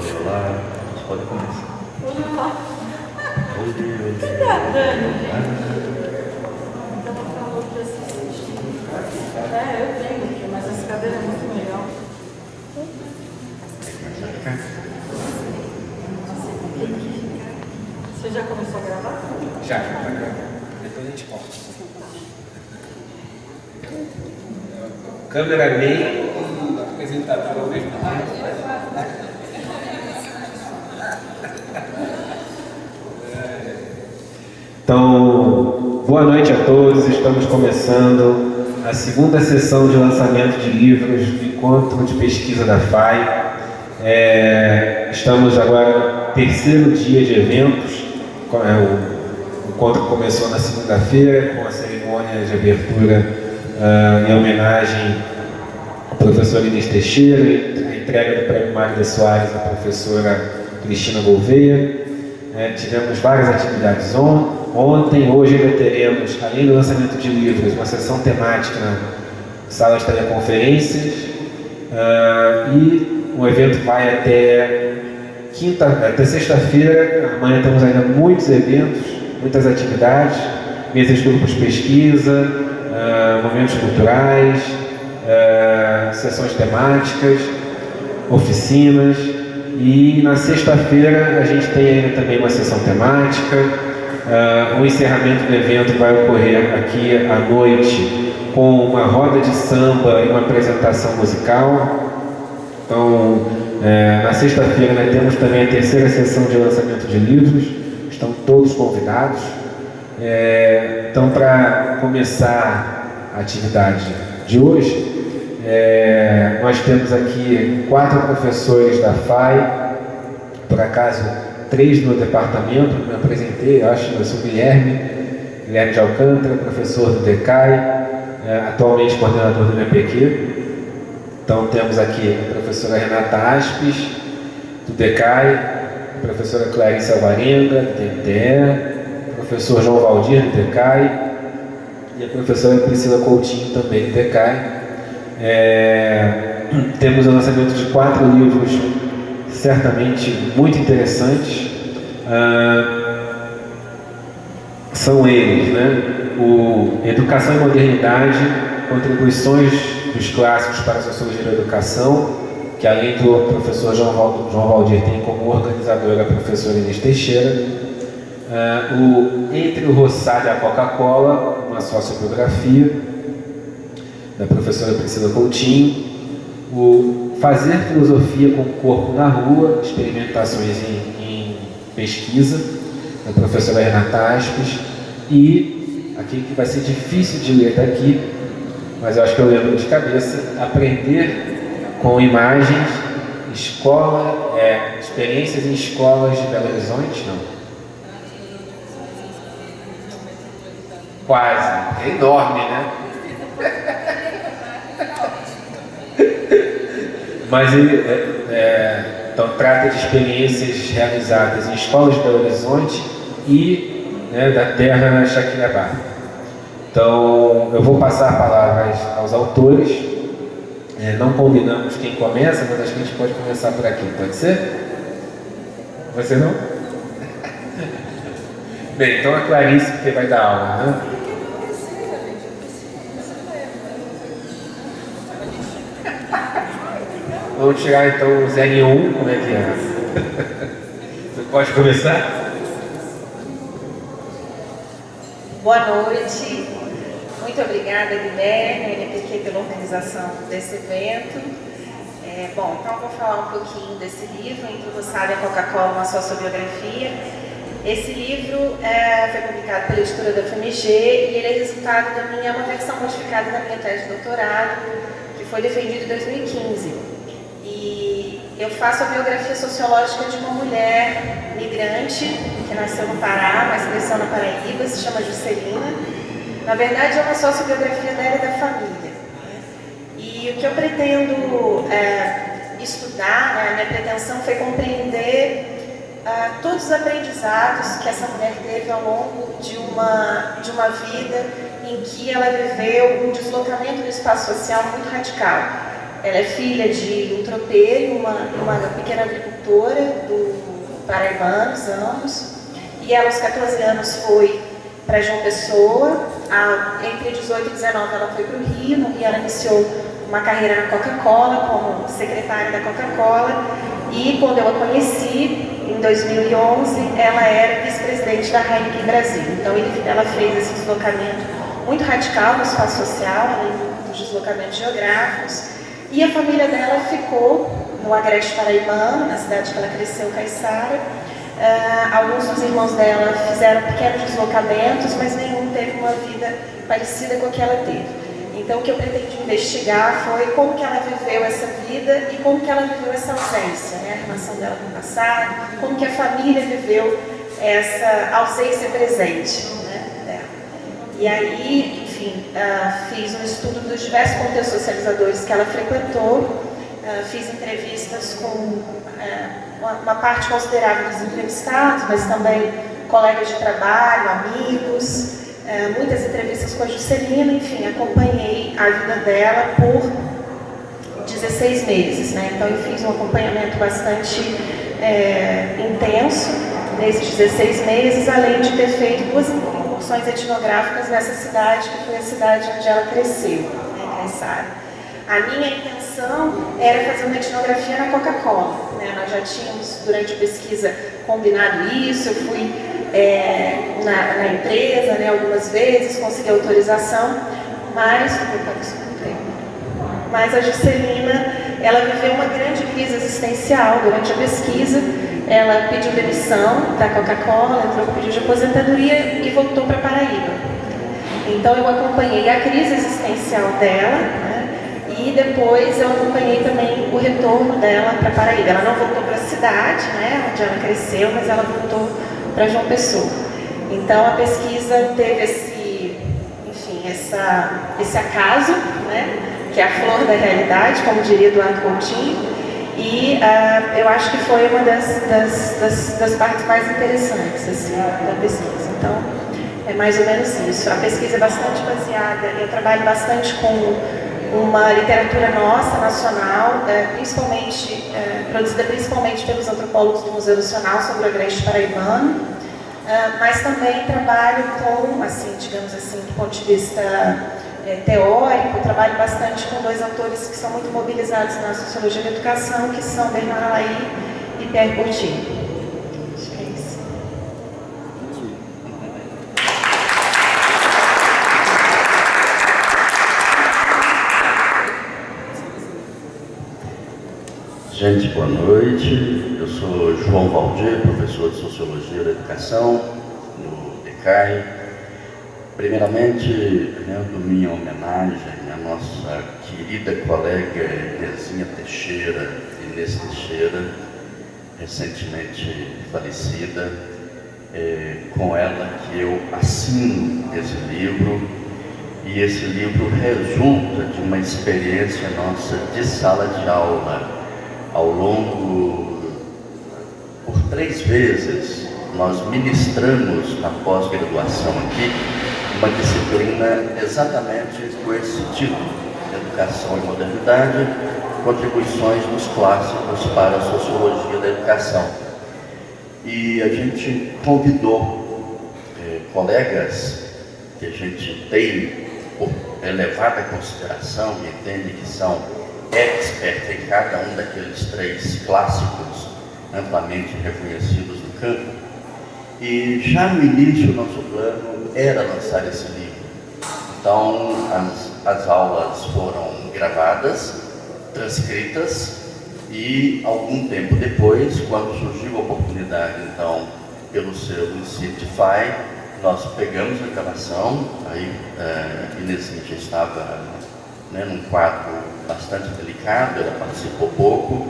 Olá, pode começar. Olá. Oi, Cadê a Dani, gente? Ela falou que assiste. Eu tenho aqui, mas essa cadeira é muito melhor. Você já começou a gravar? Já gravando. Depois a gente corta. Câmera meio e apresentador ao mesmo tempo. Então, boa noite a todos. Estamos começando a segunda sessão de lançamento de livros do Encontro de Pesquisa da FAI. Estamos agora no terceiro dia de eventos. O encontro começou na segunda-feira com a cerimônia de abertura em homenagem ao professor Inês Teixeira, a entrega do Prêmio Magda Soares à professora Cristina Gouveia. Tivemos várias atividades ontem, hoje ainda teremos, além do lançamento de livros, uma sessão temática na sala de teleconferências e o evento vai até sexta-feira. Amanhã temos ainda muitos eventos, muitas atividades, mesas de grupos de pesquisa, momentos culturais, sessões temáticas, oficinas. E na sexta-feira a gente tem ainda também uma sessão temática. O encerramento do evento vai ocorrer aqui à noite com uma roda de samba e uma apresentação musical. Então, na sexta-feira nós temos também a terceira sessão de lançamento de livros. Estão todos convidados. Então, para começar a atividade de hoje, nós temos aqui 4 professores da FAI, por acaso 3 no departamento, me apresentei, eu sou Guilherme de Alcântara, professor do DECAI, atualmente coordenador do MPQ. Então temos aqui a professora Renata Aspes, do DECAI, a professora Clarice Alvarenga, do DMTE, o professor João Valdir, do DECAI, e a professora Priscila Coutinho, também do DECAI. Temos o lançamento de 4 livros certamente muito interessantes. São eles, o Educação e Modernidade, Contribuições dos Clássicos para a Sociologia da Educação, que além do professor João Valdir tem como organizadora a professora Inês Teixeira. O Entre o Roçado e a Coca-Cola, uma sociobiografia, da professora Priscila Coutinho. O Fazer Filosofia com o Corpo na Rua, experimentações em pesquisa, da professora Renata Aspes. E aqui que vai ser difícil de ler daqui, mas eu acho que eu lembro de cabeça: Aprender com Imagens, experiências em escolas de Belo Horizonte, não? Quase, é enorme, né? Mas então trata de experiências realizadas em escolas de Belo Horizonte e da terra Chaquirabá. Então eu vou passar a palavra aos autores. Não combinamos quem começa, mas acho que a gente pode começar por aqui, pode ser? Você não? Bem, então a Clarice que vai dar aula, né? Vamos tirar então o 0 e 1, como é que é? Você pode começar? Boa noite, muito obrigada Guilherme, MPQ, pela organização desse evento. Então eu vou falar um pouquinho desse livro, Entre o Roçado e a Coca-Cola, uma sociobiografia. Esse livro foi publicado pela editora da FMG e ele é resultado uma versão modificada da minha tese de doutorado, que foi defendida em 2015. E eu faço a biografia sociológica de uma mulher migrante que nasceu no Pará, mas cresceu na Paraíba, se chama Juscelina. Na verdade, é uma sociobiografia dela e da família. E o que eu pretendo estudar, a minha pretensão foi compreender todos os aprendizados que essa mulher teve ao longo de uma vida em que ela viveu um deslocamento do espaço social muito radical. Ela é filha de um tropeiro, uma pequena agricultora do Paraibanos, ambos. E ela, aos 14 anos, foi para João Pessoa. Entre 18 e 19, ela foi para o Rio. No Rio, ela iniciou uma carreira na Coca-Cola, como secretária da Coca-Cola. E quando eu a conheci, em 2011, ela era vice-presidente da Heineken Brasil. Então, ela fez esse deslocamento muito radical no espaço social, além dos deslocamentos geográficos. E a família dela ficou no Agreste Paraibano, na cidade que ela cresceu, Caiçara. Alguns dos irmãos dela fizeram pequenos deslocamentos, mas nenhum teve uma vida parecida com a que ela teve. Então, o que eu pretendi investigar foi como que ela viveu essa vida e como que ela viveu essa ausência, né? A relação dela com o passado, como que a família viveu essa ausência presente, né, dela. E aí, enfim, fiz um estudo dos diversos contextos socializadores que ela frequentou, fiz entrevistas com uma parte considerável dos entrevistados, mas também colegas de trabalho, amigos, muitas entrevistas com a Juscelina, enfim, acompanhei a vida dela por 16 meses, né? Então eu fiz um acompanhamento bastante intenso nesses 16 meses, além de ter feito 2 incursões etnográficas nessa cidade, que foi a cidade onde ela cresceu, né, Caiçara. A minha intenção era fazer uma etnografia na Coca-Cola, né? Nós já tínhamos, durante a pesquisa, combinado isso. Eu fui na empresa, né, algumas vezes, consegui autorização, mas a Juscelina, ela viveu uma grande crise existencial durante a pesquisa. Ela pediu demissão da Coca-Cola, entrou com pedido de aposentadoria e voltou para Paraíba. Então eu acompanhei a crise existencial dela, né, e depois eu acompanhei também o retorno dela para Paraíba. Ela não voltou para a cidade, né, onde ela cresceu, mas ela voltou para João Pessoa. Então a pesquisa teve esse acaso, né, que é a flor da realidade, como diria Eduardo Coutinho. E eu acho que foi uma das partes mais interessantes assim, da pesquisa. Então, é mais ou menos isso. A pesquisa é bastante baseada, eu trabalho bastante com uma literatura nossa, nacional, produzida principalmente pelos antropólogos do Museu Nacional sobre o Agreste Paraibano, mas também trabalho com, assim, digamos assim, do ponto de vista teórico, trabalho bastante com 2 autores que são muito mobilizados na sociologia da educação, que são Bernard Alaí e Pierre Bourdieu. Acho que é isso. Gente, boa noite. Eu sou João Valdir, professor de Sociologia da Educação no DECAI. Primeiramente, rendo minha homenagem à nossa querida colega Inesinha Teixeira, Inês Teixeira, recentemente falecida. Com ela que eu assino esse livro, e esse livro resulta de uma experiência nossa de sala de aula. Ao longo, por 3 vezes, nós ministramos na pós-graduação aqui uma disciplina exatamente com esse título: Educação e Modernidade, contribuições dos clássicos para a sociologia da educação. E a gente convidou colegas que a gente tem por elevada consideração e entende que são experts em cada um daqueles 3 clássicos amplamente reconhecidos no campo. E já no início o nosso plano era lançar esse livro. Então as aulas foram gravadas, transcritas, e algum tempo depois, quando surgiu a oportunidade, então, pelo selo Citify, nós pegamos a gravação. Aí Inesinha já estava, né, num quadro bastante delicado, ela participou pouco,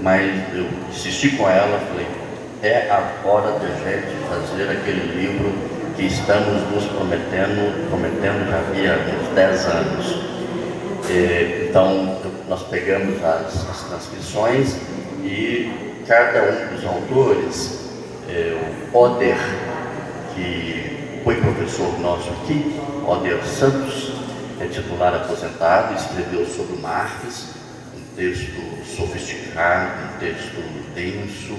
mas eu insisti com ela, falei: é a hora de a gente fazer aquele livro que estamos nos prometendo já havia uns 10 anos. Então, nós pegamos as transcrições, e cada um dos autores, o Oder, que foi professor nosso aqui, Oder Santos, é titular aposentado, escreveu sobre o Marx, um texto sofisticado, um texto denso,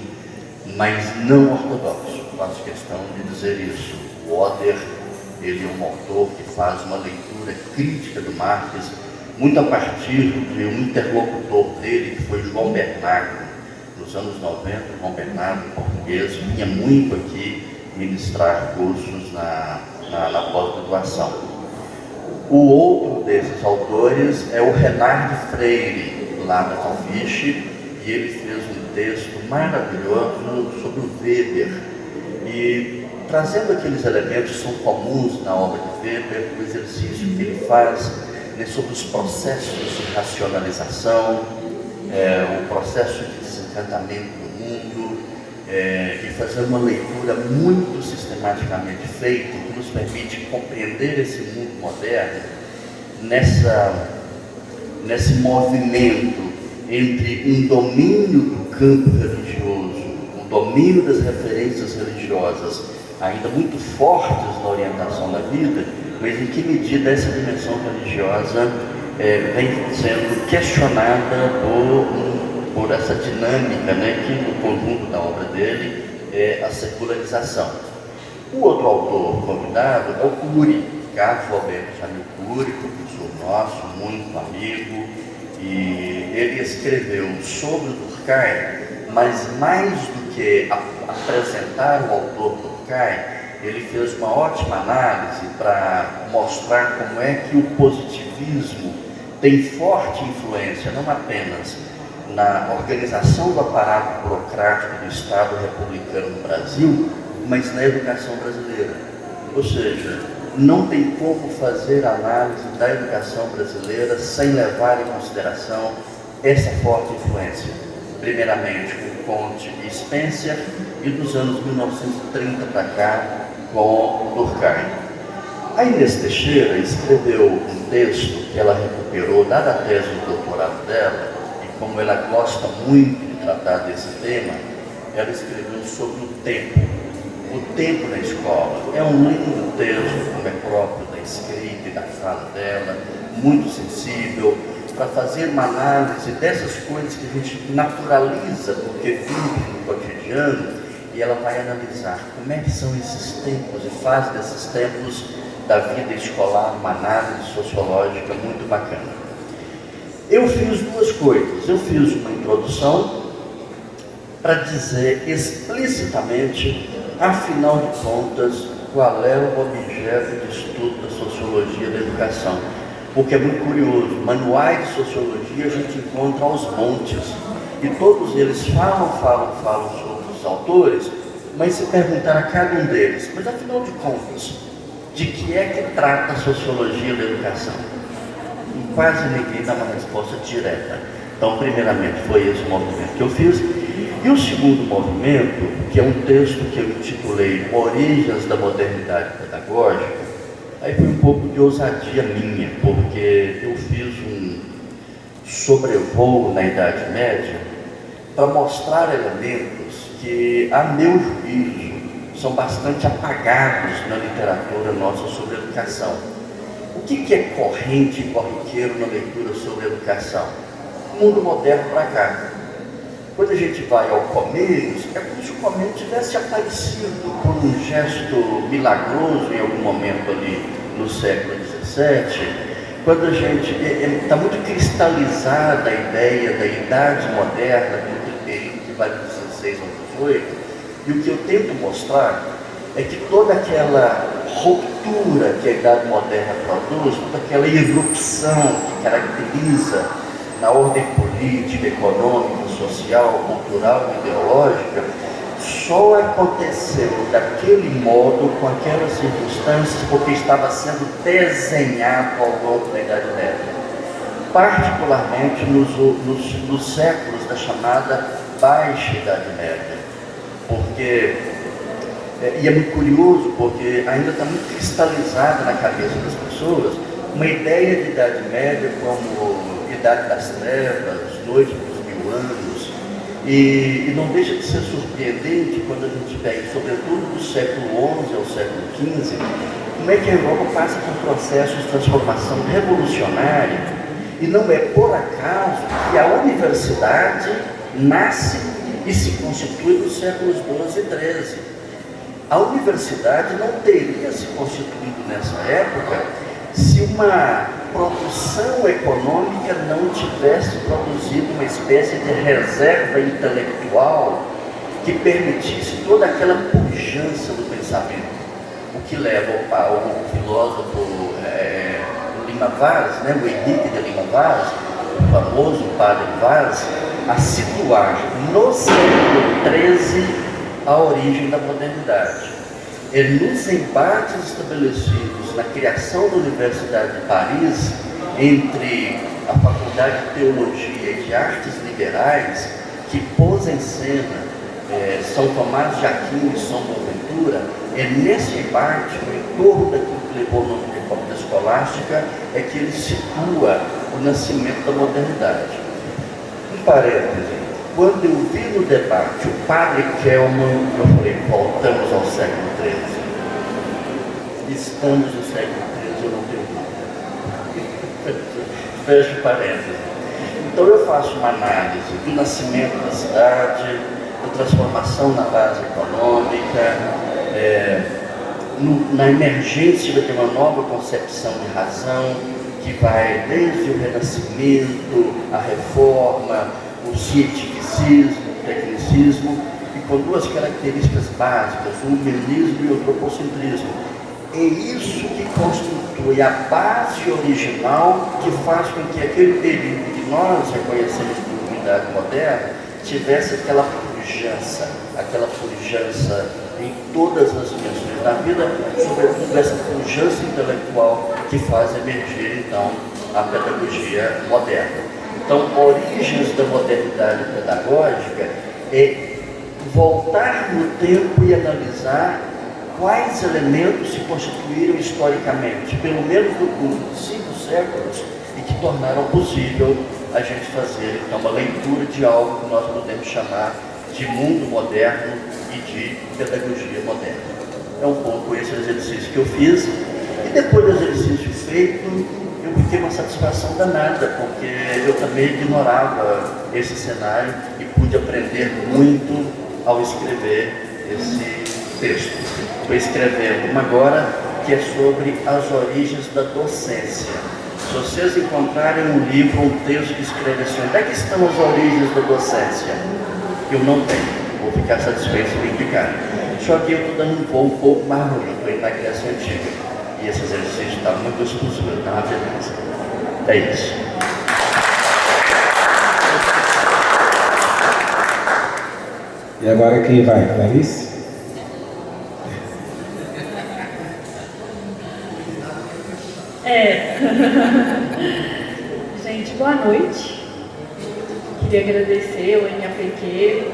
mas não ortodoxo. Faço questão de dizer isso. O Oder, ele é um autor que faz uma leitura crítica do Marx, muito a partir de um interlocutor dele, que foi João Bernardo. Nos anos 90, João Bernardo, português, vinha muito aqui ministrar cursos na pós-graduação. O outro desses autores é o Renard Freire, lá da Calfiche, e ele fez um texto maravilhoso sobre o Weber, e trazendo aqueles elementos que são comuns na obra de Weber, o exercício que ele faz, né, sobre os processos de racionalização, o processo de desencantamento do mundo, e fazer uma leitura muito sistematicamente feita, que nos permite compreender esse mundo moderno nesse movimento entre um domínio do campo religioso, um domínio das referências religiosas ainda muito fortes na orientação da vida, mas em que medida essa dimensão religiosa vem sendo questionada por essa dinâmica, né, que no conjunto da obra dele é a secularização. O outro autor convidado é o Cury, Carlos Alberto Jamil Cury, professor nosso, muito amigo, e ele escreveu sobre o Durkheim, mas mais do que apresentar o autor Durkheim, ele fez uma ótima análise para mostrar como é que o positivismo tem forte influência, não apenas na organização do aparato burocrático do Estado republicano no Brasil, mas na educação brasileira. Ou seja, não tem como fazer análise da educação brasileira sem levar em consideração essa forte influência. Primeiramente com Comte e Spencer, e dos anos 1930 para cá com Durkheim. A Inês Teixeira escreveu um texto que ela recuperou, dada a tese de doutorado dela, e como ela gosta muito de tratar desse tema, ela escreveu sobre o tempo na escola. É um lindo texto, como é próprio da escrita e da fala dela, muito sensível, para fazer uma análise dessas coisas que a gente naturaliza, porque vive no cotidiano, e ela vai analisar como é que são esses tempos e faz desses tempos da vida escolar uma análise sociológica muito bacana. Eu fiz duas coisas. Eu fiz uma introdução para dizer explicitamente, afinal de contas, qual é o objeto de estudo da sociologia da educação. Porque é muito curioso, manuais de sociologia a gente encontra aos montes, e todos eles falam sobre os autores, mas se perguntar a cada um deles, mas afinal de contas, de que é que trata a sociologia da educação? E quase ninguém dá uma resposta direta. Então, primeiramente, foi esse movimento que eu fiz. E o segundo movimento, que é um texto que eu intitulei Origens da Modernidade Pedagógica, aí foi um pouco de ousadia minha, porque eu fiz um sobrevoo na Idade Média para mostrar elementos que, a meu juízo, são bastante apagados na literatura nossa sobre educação. O que é corrente e corriqueiro na leitura sobre educação? O mundo moderno para cá. Quando a gente vai ao Comênios, é como se o Comênios tivesse aparecido por um gesto milagroso em algum momento ali no século XVII. Quando a gente... está muito cristalizada a ideia da idade moderna, do período que vai do 16 ao 18, e o que eu tento mostrar é que toda aquela ruptura que a idade moderna produz, toda aquela irrupção que caracteriza na ordem política, econômica, social, cultural e ideológica, só aconteceu daquele modo, com aquelas circunstâncias, porque estava sendo desenhado ao longo da Idade Média, particularmente nos séculos da chamada Baixa Idade Média. Porque, e é muito curioso, porque ainda está muito cristalizada na cabeça das pessoas uma ideia de Idade Média como Idade das Trevas, Noite dos 1000 anos, e não deixa de ser surpreendente quando a gente pega, sobretudo do século XI ao século XV, como é que a Europa passa por processos de transformação revolucionária E não é por acaso que a universidade nasce e se constitui nos séculos XII e XIII. A universidade não teria se constituído nessa época se uma produção econômica não tivesse produzido uma espécie de reserva intelectual que permitisse toda aquela pujança do pensamento. O que leva o filósofo Lima Vaz, né, o Henrique de Lima Vaz, o famoso padre Vaz, a situar no século XIII a origem da modernidade. E nos embates estabelecidos na criação da Universidade de Paris entre a Faculdade de Teologia e de Artes Liberais, que pôs em cena São Tomás de Aquino e São Boaventura, é nesse embate, em torno daquilo que levou o nome de Reforma Escolástica, é que ele situa o nascimento da modernidade. Um parêntese, quando eu vi no debate o padre Kelman, eu falei, voltamos ao século XIII. Estamos no século XIII, eu não tenho dúvida. Fecho parênteses. Então eu faço uma análise do nascimento da cidade, da transformação na base econômica, na emergência de uma nova concepção de razão, que vai desde o Renascimento, a Reforma, o cientificismo, o tecnicismo, e com duas características básicas, o humanismo e o antropocentrismo. É isso que constitui a base original que faz com que aquele período que nós reconhecemos como Idade Moderna tivesse aquela pujança em todas as dimensões da vida, sobretudo essa pujança intelectual que faz emergir, então, a pedagogia moderna. Então, origens da modernidade pedagógica é voltar no tempo e analisar quais elementos se constituíram historicamente, pelo menos no curso de 5 séculos, e que tornaram possível a gente fazer, então, uma leitura de algo que nós podemos chamar de mundo moderno e de pedagogia moderna. É um pouco esse exercício que eu fiz, e depois do exercício feito, eu fiquei uma satisfação danada, porque eu também ignorava esse cenário e pude aprender muito ao escrever esse texto. Estou escrevendo uma agora que é sobre as origens da docência. Se vocês encontrarem um livro, um texto que escreve assim, onde é que estão as origens da docência? Eu não tenho, vou ficar satisfeito se me indicar. Só que eu estou dando um voo um pouco mais longe, estou indo na Grécia Antiga. E esse exercício está muito gostoso, está uma beleza. É isso. E agora quem vai? Clarice? Gente, boa noite. Queria agradecer ao NAPQ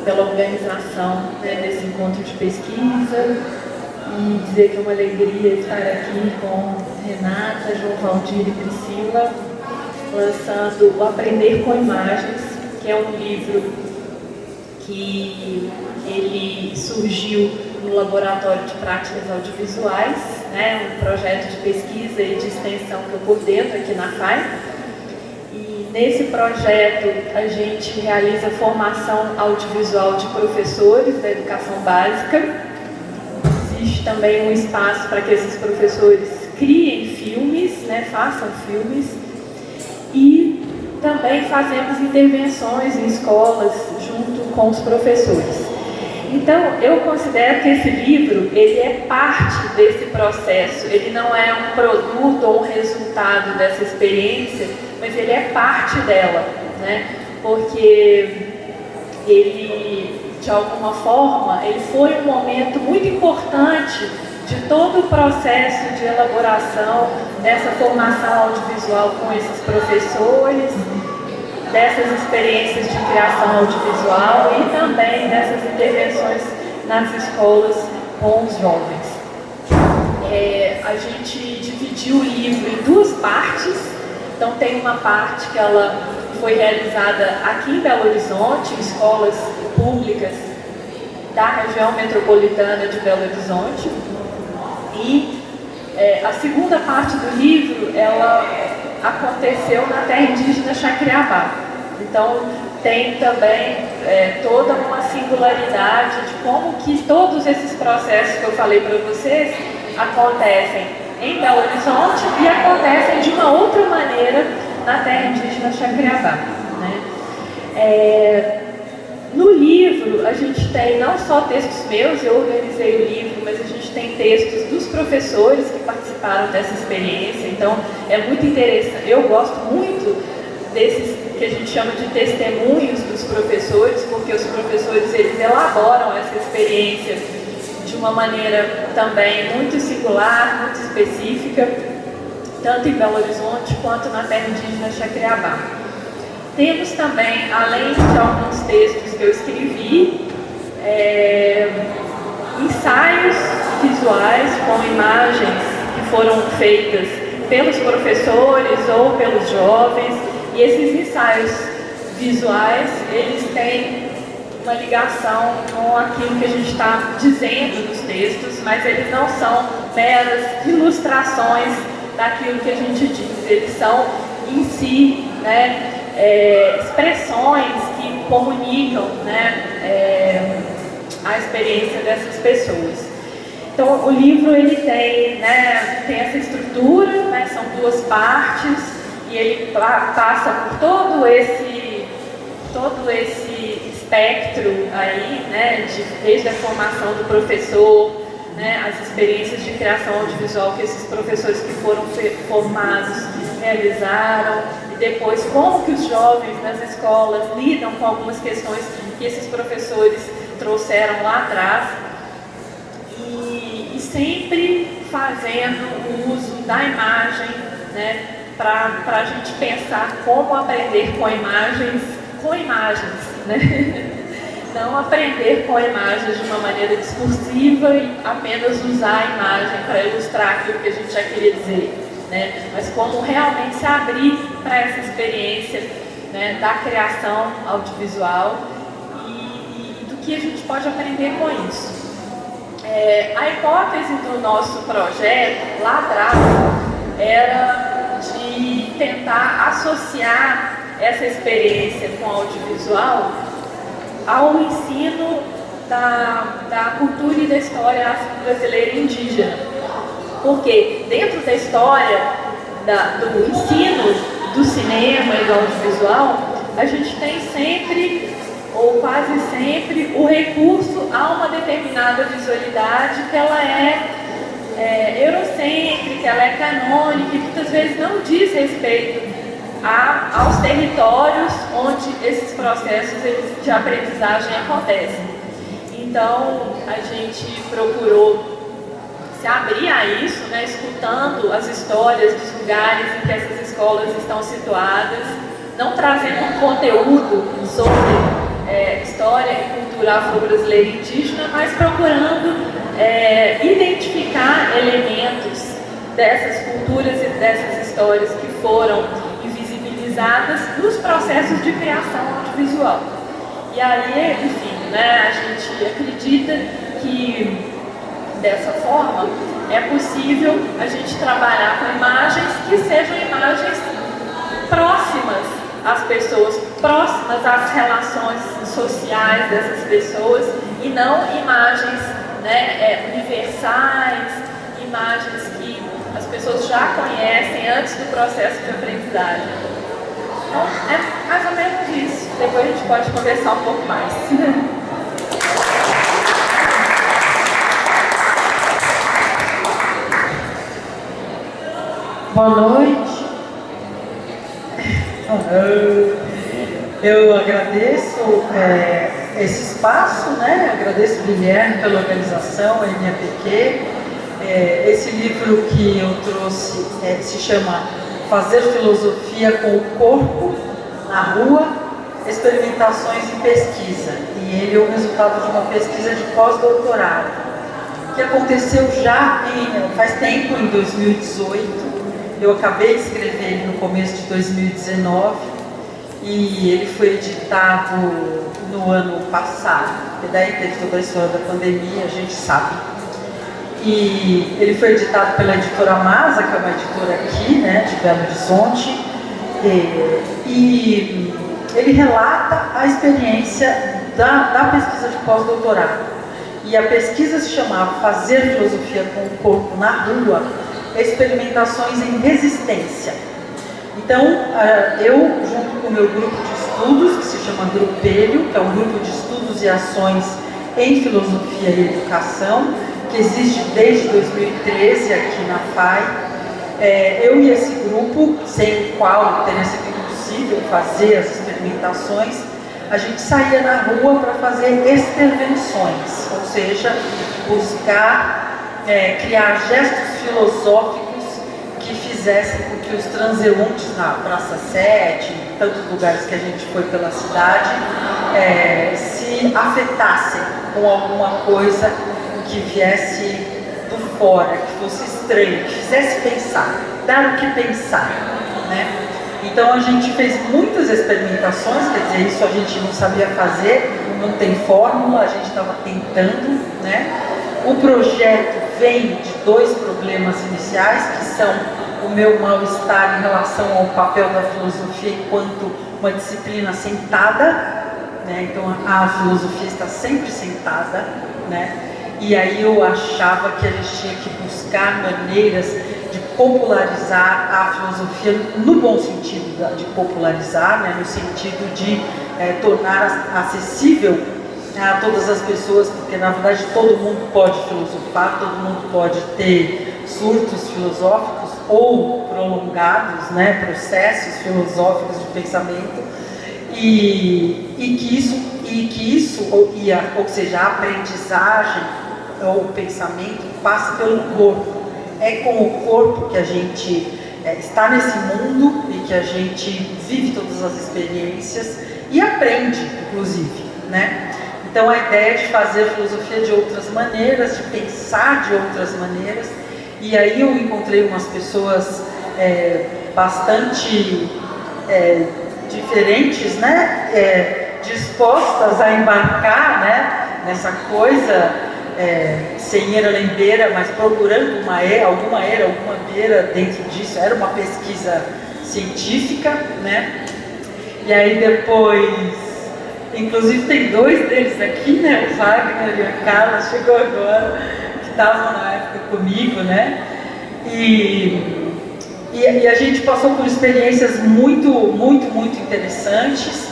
pela organização, né, desse encontro de pesquisa e dizer que é uma alegria estar aqui com Renata, João Valdir e Priscila, lançando o Aprender com Imagens, que é um livro que ele surgiu no Laboratório de Práticas Audiovisuais, né, um projeto de pesquisa e de extensão que eu coordeno aqui na FAI. E nesse projeto a gente realiza formação audiovisual de professores da educação básica. Existe também um espaço para que esses professores criem filmes, né, façam filmes. E também fazemos intervenções em escolas junto com os professores. Então, eu considero que esse livro, ele é parte desse processo, ele não é um produto ou um resultado dessa experiência, mas ele é parte dela, né? Porque ele, de alguma forma, ele foi um momento muito importante de todo o processo de elaboração dessa formação audiovisual com esses professores, dessas experiências de criação audiovisual e também dessas intervenções nas escolas com os jovens. A gente dividiu o livro em 2 partes. Então tem uma parte que ela foi realizada aqui em Belo Horizonte, em escolas públicas da região metropolitana de Belo Horizonte, e A segunda parte do livro, ela aconteceu na terra indígena Chacriabá. Então, tem também toda uma singularidade de como que todos esses processos que eu falei para vocês acontecem em Belo Horizonte e acontecem de uma outra maneira na terra indígena Chacriabá, né? No livro, a gente tem não só textos meus, eu organizei o livro, mas a gente tem textos dos professores que participaram dessa experiência, então é muito interessante. Eu gosto muito desses que a gente chama de testemunhos dos professores, porque os professores eles elaboram essa experiência de uma maneira também muito singular, muito específica, tanto em Belo Horizonte quanto na terra indígena Chacriabá. Temos também, além de alguns textos que eu escrevi, ensaios visuais com imagens que foram feitas pelos professores ou pelos jovens, e esses ensaios visuais, eles têm uma ligação com aquilo que a gente está dizendo nos textos, mas eles não são meras ilustrações daquilo que a gente diz, eles são em si, né, expressões que comunicam, né, a experiência dessas pessoas. Então, o livro ele tem, né, tem essa estrutura, né, são duas partes, e ele passa por todo esse espectro aí, né, desde a formação do professor, né, as experiências de criação audiovisual que esses professores que foram formados realizaram, e depois como que os jovens nas escolas lidam com algumas questões que esses professores trouxeram lá atrás, e sempre fazendo o uso da imagem, né, para a gente pensar como aprender com imagens, né? Não aprender com imagens de uma maneira discursiva e apenas usar a imagem para ilustrar aquilo que a gente já queria dizer, né? Mas como realmente se abrir para essa experiência, né, da criação audiovisual e do que a gente pode aprender com isso. A hipótese do nosso projeto lá atrás era de tentar associar essa experiência com audiovisual ao ensino da cultura e da história afro-brasileira e indígena. Porque dentro da história do ensino do cinema e do audiovisual, a gente tem sempre, ou quase sempre, o recurso a uma determinada visualidade que ela é eurocêntrica, ela é canônica e muitas vezes não diz respeito aos territórios onde esses processos de aprendizagem acontecem. Então, a gente procurou se abrir a isso, né, escutando as histórias dos lugares em que essas escolas estão situadas, não trazendo um conteúdo sobre história e cultura afro-brasileira e indígena, mas procurando identificar elementos dessas culturas e dessas histórias que foram invisibilizadas nos processos de criação audiovisual. E aí, enfim, né, a gente acredita que dessa forma é possível a gente trabalhar com imagens que sejam imagens próximas às pessoas, próximas às relações sociais dessas pessoas e não imagens, né, universais, imagens que as pessoas já conhecem antes do processo de aprendizagem. Então, é mais ou menos isso. Depois a gente pode conversar um pouco mais. Boa noite. Eu agradeço esse espaço, né? Agradeço o Guilherme pela organização, a MAPQ. Esse livro que eu trouxe se chama Fazer Filosofia com o Corpo na Rua, Experimentações e Pesquisa. E ele é o resultado de uma pesquisa de pós-doutorado, que aconteceu já faz tempo, em 2018. Eu acabei de escrever ele no começo de 2019 e ele foi editado no ano passado, porque daí teve toda a história da pandemia, a gente sabe. e ele foi editado pela editora Masa, que é uma editora aqui, né, de Belo Horizonte, e ele relata a experiência da pesquisa de pós-doutorado. E a pesquisa se chamava Fazer Filosofia com o Corpo na Rua, Experimentações em Resistência. Então, eu, junto com o meu grupo de estudos, que se chama Grupelho, que é um grupo de estudos e ações em filosofia e educação, que existe desde 2013 aqui na FAI, eu e esse grupo, sem o qual teria sido impossível fazer as experimentações, a gente saía na rua para fazer intervenções, ou seja, buscar criar gestos filosóficos que fizessem com que os transeuntes na Praça 7, em tantos lugares que a gente foi pela cidade, se afetassem com alguma coisa que viesse do fora, que fosse estranho, que fizesse pensar, dar o que pensar, né? Então a gente fez muitas experimentações, quer dizer, isso a gente não sabia fazer, não tem fórmula, a gente estava tentando, né? O projeto vem de 2 problemas iniciais, que são o meu mal-estar em relação ao papel da filosofia enquanto uma disciplina sentada, né? Então a filosofia está sempre sentada, né? E aí eu achava que a gente tinha que buscar maneiras de popularizar a filosofia, no bom sentido de popularizar, né? No sentido de tornar acessível a todas as pessoas, porque na verdade todo mundo pode filosofar, todo mundo pode ter surtos filosóficos ou prolongados, né? Processos filosóficos de pensamento, e que isso, ou seja, a aprendizagem ou o pensamento passa pelo corpo. É com o corpo que a gente está nesse mundo e que a gente vive todas as experiências e aprende, inclusive, né? Então a ideia é de fazer filosofia de outras maneiras, de pensar de outras maneiras, e aí eu encontrei umas pessoas bastante diferentes, né? Dispostas a embarcar, né? Nessa coisa sem era nem beira, mas procurando alguma beira dentro disso. Era uma pesquisa científica, né? E aí depois, inclusive tem 2 deles aqui, né? O Wagner e a Carla, chegou agora, que estavam na época comigo, né? E a gente passou por experiências muito, muito, muito interessantes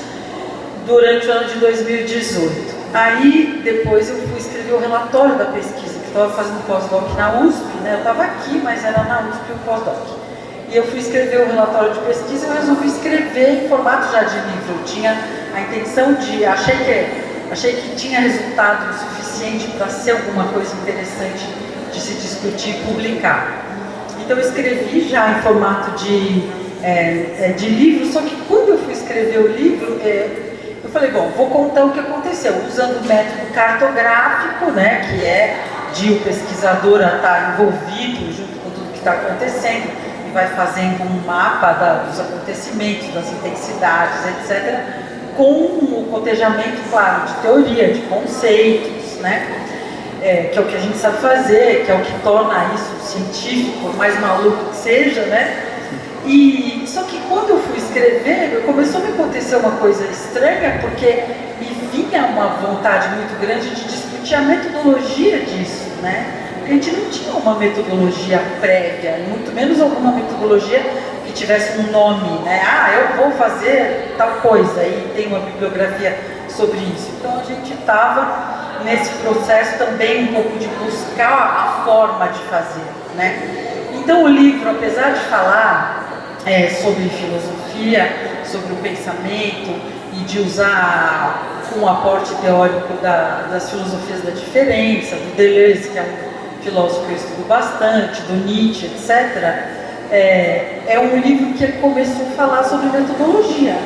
durante o ano de 2018. Aí, depois eu fui escrever o relatório da pesquisa, que estava fazendo pós-doc na USP, né? Eu estava aqui, mas era na USP o pós-doc. E eu fui escrever o relatório de pesquisa e eu resolvi escrever em formato já de livro. Eu tinha a intenção de... Achei que tinha resultado suficiente para ser alguma coisa interessante de se discutir e publicar. Então eu escrevi já em formato de livro, só que quando eu fui escrever o livro, eu falei, bom, vou contar o que aconteceu, usando o método cartográfico, né, que é de o pesquisador estar envolvido junto com tudo que está acontecendo, e vai fazendo um mapa dos acontecimentos, das intensidades, etc., com o cotejamento, claro, de teoria, de conceitos, né, que é o que a gente sabe fazer, que é o que torna isso científico, por mais maluco que seja, né? E só que quando eu fui escrever, começou a me acontecer uma coisa estranha, porque me vinha uma vontade muito grande de discutir a metodologia disso, né? Porque a gente não tinha uma metodologia prévia, muito menos alguma metodologia que tivesse um nome, né? Ah, eu vou fazer tal coisa, e tem uma bibliografia sobre isso. Então a gente estava nesse processo também um pouco de buscar a forma de fazer, né? Então o livro, apesar de falar sobre filosofia, sobre o pensamento e de usar um aporte teórico das filosofias da diferença, do Deleuze, que é um filósofo que eu estudo bastante, do Nietzsche, etc., é um livro que começou a falar sobre metodologia.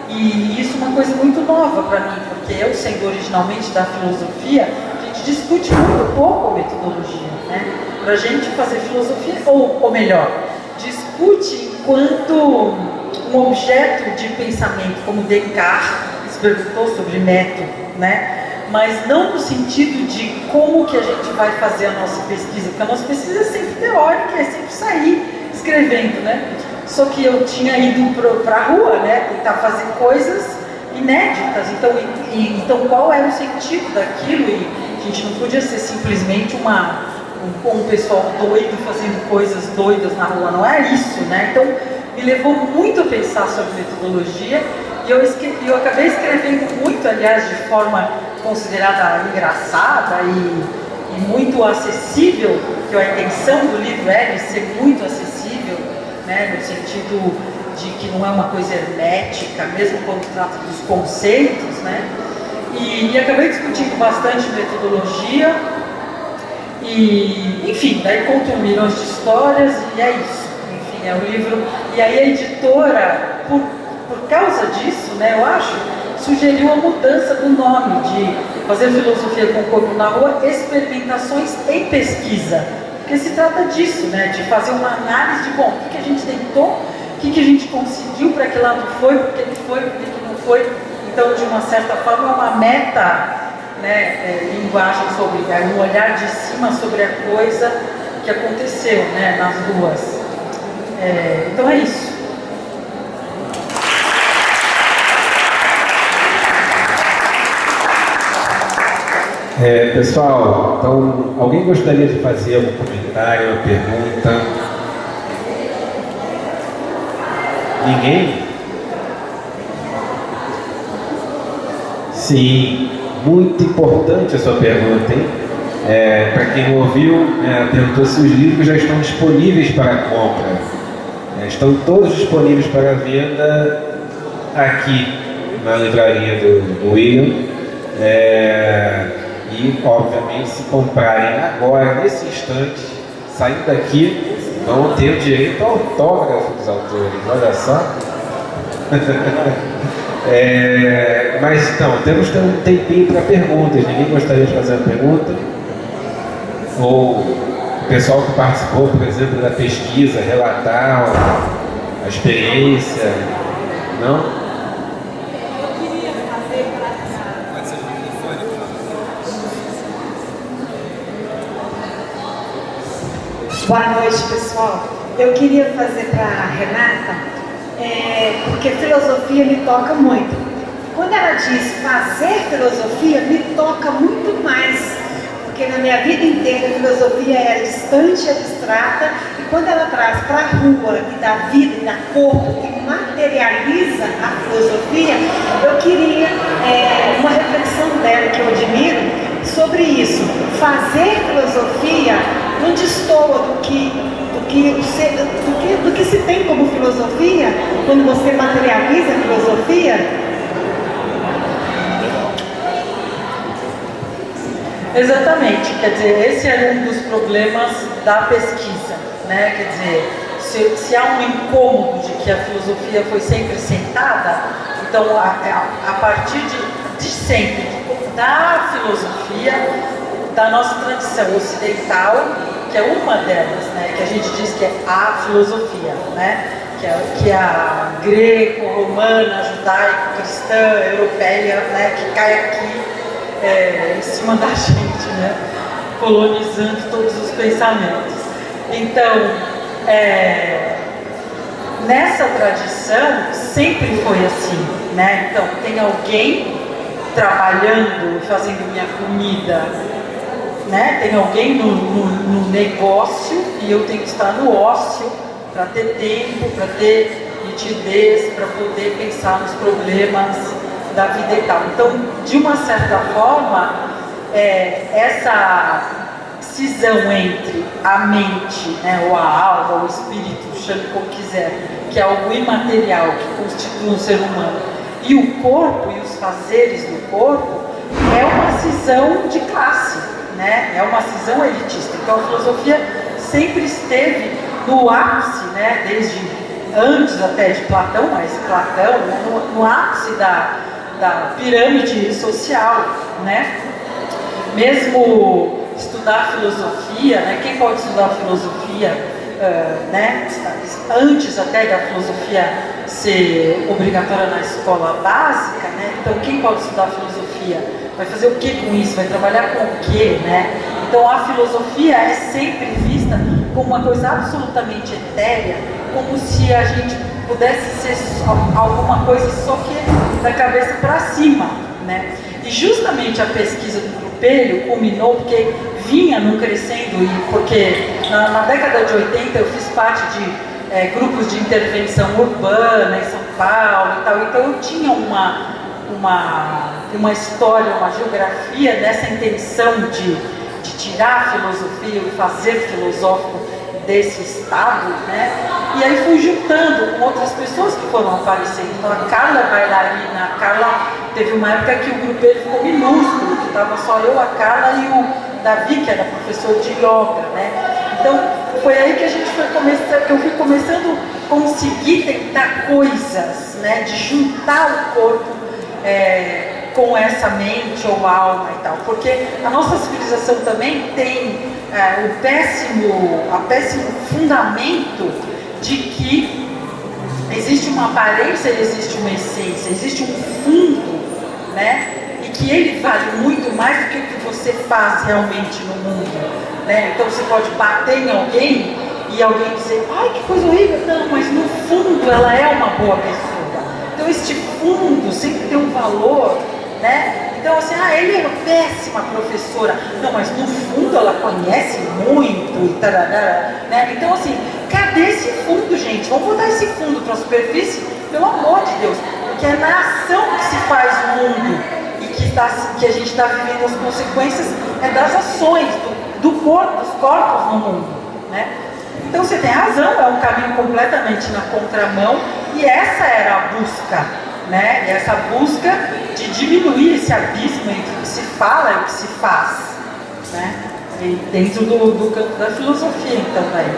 E isso é uma coisa muito nova para mim, porque eu, sendo originalmente da filosofia, a gente discute muito pouco metodologia, né? Para a gente fazer filosofia, ou melhor, discute enquanto um objeto de pensamento, como Descartes se perguntou sobre método, né? mas não no sentido de como que a gente vai fazer a nossa pesquisa, porque a nossa pesquisa é sempre teórica, é sempre sair escrevendo, né? Só que eu tinha ido para a rua, né, tentar fazer coisas inéditas, então qual era o sentido daquilo? E a gente não podia ser simplesmente um pessoal doido fazendo coisas doidas na rua, não é isso, né? Então me levou muito a pensar sobre metodologia e eu acabei escrevendo muito, aliás, de forma considerada engraçada e muito acessível, que a intenção do livro é de ser muito acessível, né, no sentido de que não é uma coisa hermética, mesmo quando trata dos conceitos, né? E acabei discutindo bastante metodologia e, enfim, daí conto milhões de histórias e é isso. Enfim, é um livro. E aí a editora, por causa disso, né, eu acho, sugeriu a mudança do nome de fazer filosofia com o corpo na rua, experimentações em pesquisa. Porque se trata disso, né, de fazer uma análise de, bom, o que a gente tentou, o que a gente conseguiu, para que lado foi, por que foi, por que não foi. Então, de uma certa forma, é uma meta, né, linguagem sobre, um olhar de cima sobre a coisa que aconteceu, né, nas duas. Então é isso. Pessoal, então, alguém gostaria de fazer algum comentário, uma pergunta? Ninguém? Sim, muito importante a sua pergunta, hein? Para quem não ouviu, perguntou se os livros já estão disponíveis para compra. Estão todos disponíveis para venda aqui na livraria do William. E, obviamente, se comprarem agora, nesse instante, saindo daqui, vão ter o direito ao autógrafo dos autores. Olha só. Mas, então, temos que ter um tempinho para perguntas. Ninguém gostaria de fazer uma pergunta? Ou o pessoal que participou, por exemplo, da pesquisa, relatar a experiência? Não? Boa noite, pessoal. Eu queria fazer para a Renata, porque filosofia me toca muito. Quando ela diz fazer filosofia, me toca muito mais, porque na minha vida inteira a filosofia era distante, abstrata, e quando ela traz para a rua e dá vida, e dá corpo, e materializa a filosofia, eu queria uma reflexão dela, que eu admiro, sobre isso. Fazer filosofia não destoa do que se tem como filosofia, quando você materializa a filosofia. Exatamente, quer dizer, esse é um dos problemas da pesquisa, né? Quer dizer, se há um incômodo de que a filosofia foi sempre sentada, então a partir de sempre, da filosofia, da nossa tradição ocidental, que é uma delas, né, que a gente diz que é a filosofia, né, que é a greco-romana, judaico-cristã, europeia, né, que cai aqui em cima da gente, né, colonizando todos os pensamentos. Então, nessa tradição sempre foi assim, né? Então tem alguém trabalhando, fazendo minha comida, né? Tem alguém no negócio e eu tenho que estar no ócio para ter tempo, para ter nitidez, para poder pensar nos problemas da vida e tal. Então, de uma certa forma, essa cisão entre a mente, né, ou a alma, ou o espírito, chame como quiser, que é algo imaterial, que constitui um ser humano, e o corpo e os fazeres do corpo, é uma cisão de classe, né? É uma cisão elitista. Então a filosofia sempre esteve no ápice, né, desde antes até de Platão, mas Platão no ápice da pirâmide social, né? Mesmo estudar filosofia, né? Quem pode estudar filosofia, né? Antes até da filosofia ser obrigatória na escola básica, né? Então quem pode estudar filosofia filosofia? Vai fazer o que com isso? Vai trabalhar com o que, né? Então a filosofia é sempre vista como uma coisa absolutamente etérea, como se a gente pudesse ser alguma coisa só que da cabeça para cima, né? E justamente a pesquisa do Grupelho culminou porque vinha num crescendo, porque na década de 80 eu fiz parte de grupos de intervenção urbana em São Paulo e tal, então eu tinha uma história, uma geografia nessa intenção de tirar a filosofia, o fazer filosófico desse estado, né? E aí fui juntando com outras pessoas que foram aparecendo. Então a Carla é bailarina, a Carla teve uma época que o grupo ficou minúsculo, que estava só eu, a Carla e o Davi, que era professor de yoga, né? Então foi aí que a gente foi começando, que eu fui começando a conseguir tentar coisas, né? De juntar o corpo com essa mente ou alma e tal, porque a nossa civilização também tem o péssimo fundamento de que existe uma aparência e existe uma essência, existe um fundo, né? E que ele vale muito mais do que o que você faz realmente no mundo, né? Então você pode bater em alguém e alguém dizer, ai que coisa horrível, não, mas no fundo ela é uma boa pessoa. Então este fundo sempre tem um valor, né? Então assim, ele é uma péssima professora, não, mas no fundo ela conhece muito e tarará, né? Então assim, cadê esse fundo, gente? Vamos botar esse fundo para a superfície, pelo amor de Deus, porque é na ação que se faz o mundo e que a gente está vivendo as consequências das ações, dos corpos no mundo, né? Então você tem razão, é um caminho completamente na contramão e essa era a busca, né? E essa busca de diminuir esse abismo entre o que se fala e o que se faz, né? E dentro do campo da filosofia, então, daí.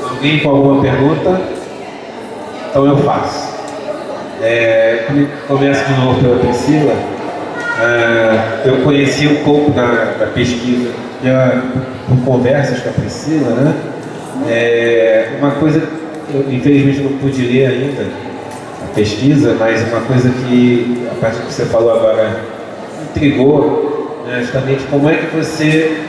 Alguém com alguma pergunta? Então eu faço. Começo de novo pela Priscila. Eu conheci um pouco da pesquisa por conversas com a Priscila, né? Uma coisa, eu infelizmente não pude ler ainda a pesquisa, mas uma coisa que, a partir do que você falou agora, intrigou, né? Justamente como é que você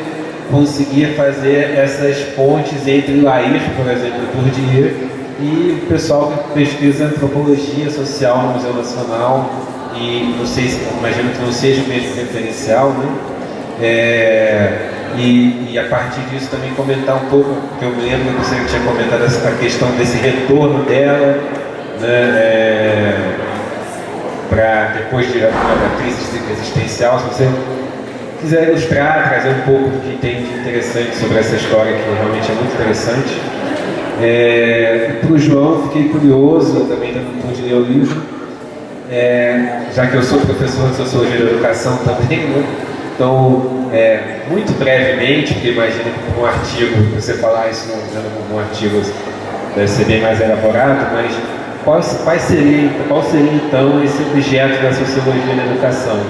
conseguia fazer essas pontes entre Lair, por exemplo, Bourdieu, e o pessoal que pesquisa antropologia social no Museu Nacional, e não sei, imagino que não seja o mesmo referencial, né? E a partir disso também comentar um pouco, porque eu me lembro que você tinha comentado a questão desse retorno dela, né? Para depois de uma crise existencial, se você quiser ilustrar, trazer um pouco do que tem de interessante sobre essa história, que realmente é muito interessante. Para o João, fiquei curioso, eu também ainda não pude ler o livro, já que eu sou professor de Sociologia da Educação também, né? Então, muito brevemente, porque imagino que como um artigo, você falar isso como um artigo deve ser bem mais elaborado, mas qual seria então esse objeto da Sociologia da Educação,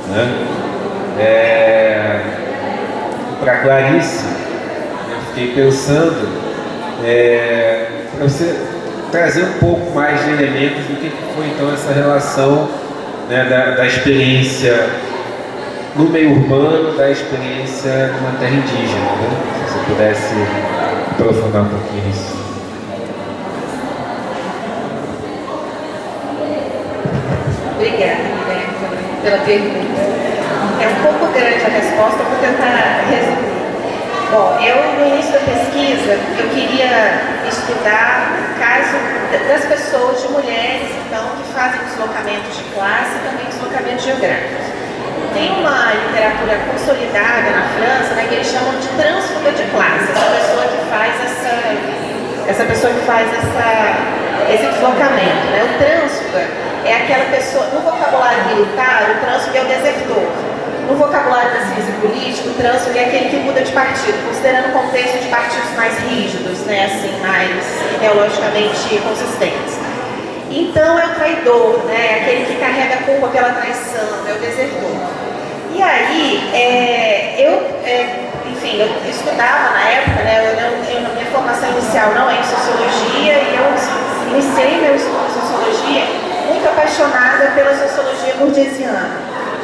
né? Para Clarice, eu fiquei pensando para você trazer um pouco mais de elementos do que foi então essa relação, né, da experiência no meio urbano, da experiência numa terra indígena, né? Se você pudesse aprofundar um pouquinho nisso. Obrigada, Guilherme, pela pergunta. É um pouco grande a resposta, vou tentar resumir. Bom, no início da pesquisa, eu queria estudar o caso das pessoas, de mulheres, então, que fazem deslocamentos de classe e também deslocamentos geográficos. Tem uma literatura consolidada na França, né, que eles chamam de trânsfuga de classe, essa pessoa que faz esse deslocamento, né? O trânsfuga é aquela pessoa, no vocabulário militar, o trânsfuga é o desertor. No vocabulário da ciência política, o trânsfuga é aquele que muda de partido, considerando o contexto de partidos mais rígidos, né, assim, mais ideologicamente consistentes. Então é o traidor, né, é aquele que carrega a culpa pela traição, é o desertor. E aí, eu estudava na época, né, minha formação inicial não é em sociologia, e eu apaixonada pela sociologia burguesiana.